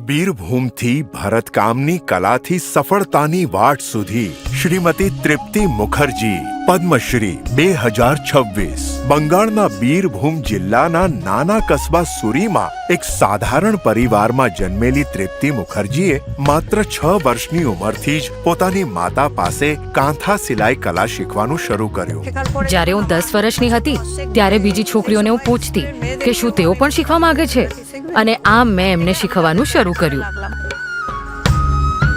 બીરભૂમથી ભરતકામની કલાથી સફળતાની વાટ સુધી શ્રીમતી તૃપ્તિ મુખર્જી પદ્મશ્રી 2026 બંગાળના બીરભૂમ જિલ્લાના નાના કસ્બા સુરીમાં એક સાધારણ પરિવારમાં જન્મેલી તૃપ્તિ મુખર્જીએ માત્ર 6 વર્ષની ઉંમરથી જ પોતાની માતા પાસે કાંથા સિલાઈ કલા શીખવાનું શરૂ કર્યું. જ્યારે હું 10 વર્ષની હતી ત્યારે બીજી છોકરીઓને હું પૂછતી કે શું તેઓ પણ શીખવા માંગે છે, અને આમ મેં એમને શીખવાનું શરૂ કર્યું.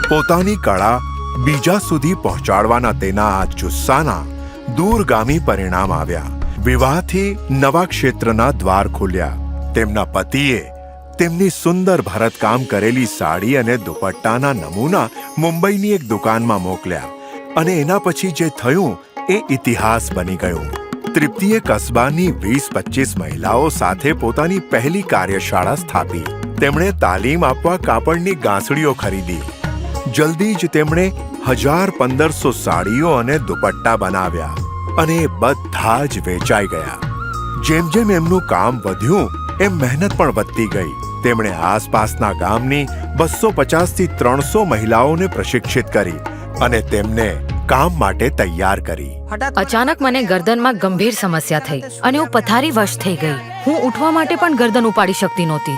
પોતાની કળા બીજા સુધી પહોંચાડવાના તેના આ જુસ્સાના દૂરગામી પરિણામ આવ્યા. વિવાહથી નવા ક્ષેત્રના દ્વાર ખુલ્યા. તેમના પતિએ તેમની સુંદર ભરતકામ કરેલી સાડી અને દુપટ્ટાના નમૂના મુંબઈની એક દુકાનમાં મોકલ્યા, અને એના પછી જે થયું એ ઇતિહાસ બની ગયું. તૃપ્તિએ કસ્બાની 20-25 મહિલાઓ સાથે પોતાની પહેલી કાર્યશાળા સ્થાપી. તેમણે તાલીમ આપવા કાપડની ગાંસડીઓ ખરીદી. જલ્દી જ તેમણે 1000-1500 સાડીઓ અને દુપટ્ટા બનાવ્યા, અને એ બધા જ વેચાઈ ગયા. જેમ જેમ એમનું કામ વધ્યું એમ મહેનત પણ વધતી ગઈ. તેમણે આસપાસના ગામની 250થી 300 મહિલાઓને પ્રશિક્ષિત કરી અને તેમને કામ માટે તૈયાર કરી. અચાનક મને ગરદનમાં ગંભીર સમસ્યા થઈ અને હું પથારીવશ થઈ ગઈ. હું ઉઠવા માટે પણ ગરદન ઉપાડી શકતી નહોતી.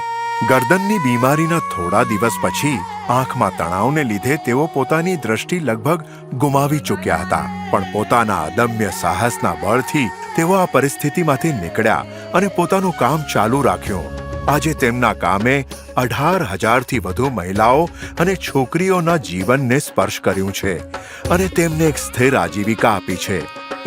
ગરદનની બીમારીના થોડા દિવસ પછી આંખમાં તણાવને લીધે તેઓ પોતાની દ્રષ્ટિ લગભગ ગુમાવી ચૂક્યા હતા. પણ પોતાના અદમ્ય સાહસના બળથી તેઓ આ પરિસ્થિતિમાંથી નીકળ્યા અને પોતાનું કામ ચાલુ રાખ્યું. આજે તેમના કામે 18,000થી વધુ મહિલાઓ અને છોકરીઓના જીવનને સ્પર્શ કર્યું છે, અને તેમને એક સ્થિર આજીવિકા આપી છે.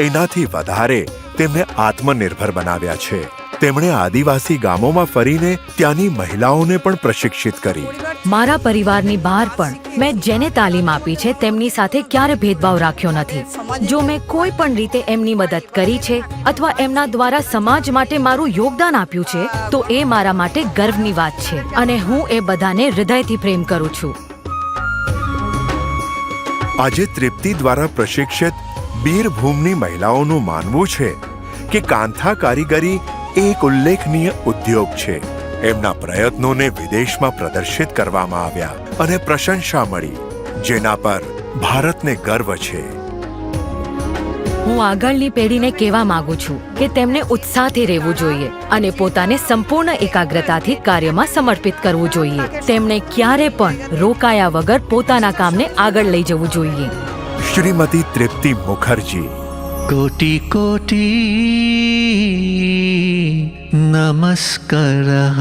એનાથી વધારે તેમને આત્મનિર્ભર બનાવ્યા છે. તેમણે આદિવાસી ગામોમાં ફરીને ત્યાંની મહિલાઓને પણ પ્રશિક્ષિત કરી. મારા પરિવારની બહાર પણ મેં જેને તાલીમ આપી છે તેમની સાથે ક્યારે ભેદભાવ રાખ્યો નથી. જો મેં કોઈ પણ રીતે એમની મદદ કરી છે અથવા એમના દ્વારા સમાજ માટે મારું યોગદાન આપ્યું છે તો એ મારા માટે ગર્વની વાત છે, અને હું એ બધાને હૃદયથી પ્રેમ કરું છું. આજે તૃપ્તિ દ્વારા પ્રશિક્ષિત બીરભૂમની મહિલાઓનું માનવું છે કે કાંથા કારીગરી એક ઉલ્લેખનીય ઉદ્યોગ છે. એમના પ્રયત્નોને વિદેશમાં પ્રદર્શિત કરવામાં આવ્યા અને પ્રશંસા મળી, જેના પર ભારતને ગર્વ છે. હું આગળની પેઢીને કહેવા માંગુ છું કે તેમને ઉત્સાહથી રહેવું જોઈએ અને પોતાને સંપૂર્ણ એકાગ્રતાથી કાર્યમાં સમર્પિત કરવું જોઈએ. તેમણે ક્યારે પણ રોકાયા વગર પોતાના કામને આગળ લઈ જવું જોઈએ. શ્રીમતી તૃપ્તિ મુખર્જી. कोटि कोटि नमस्कारः.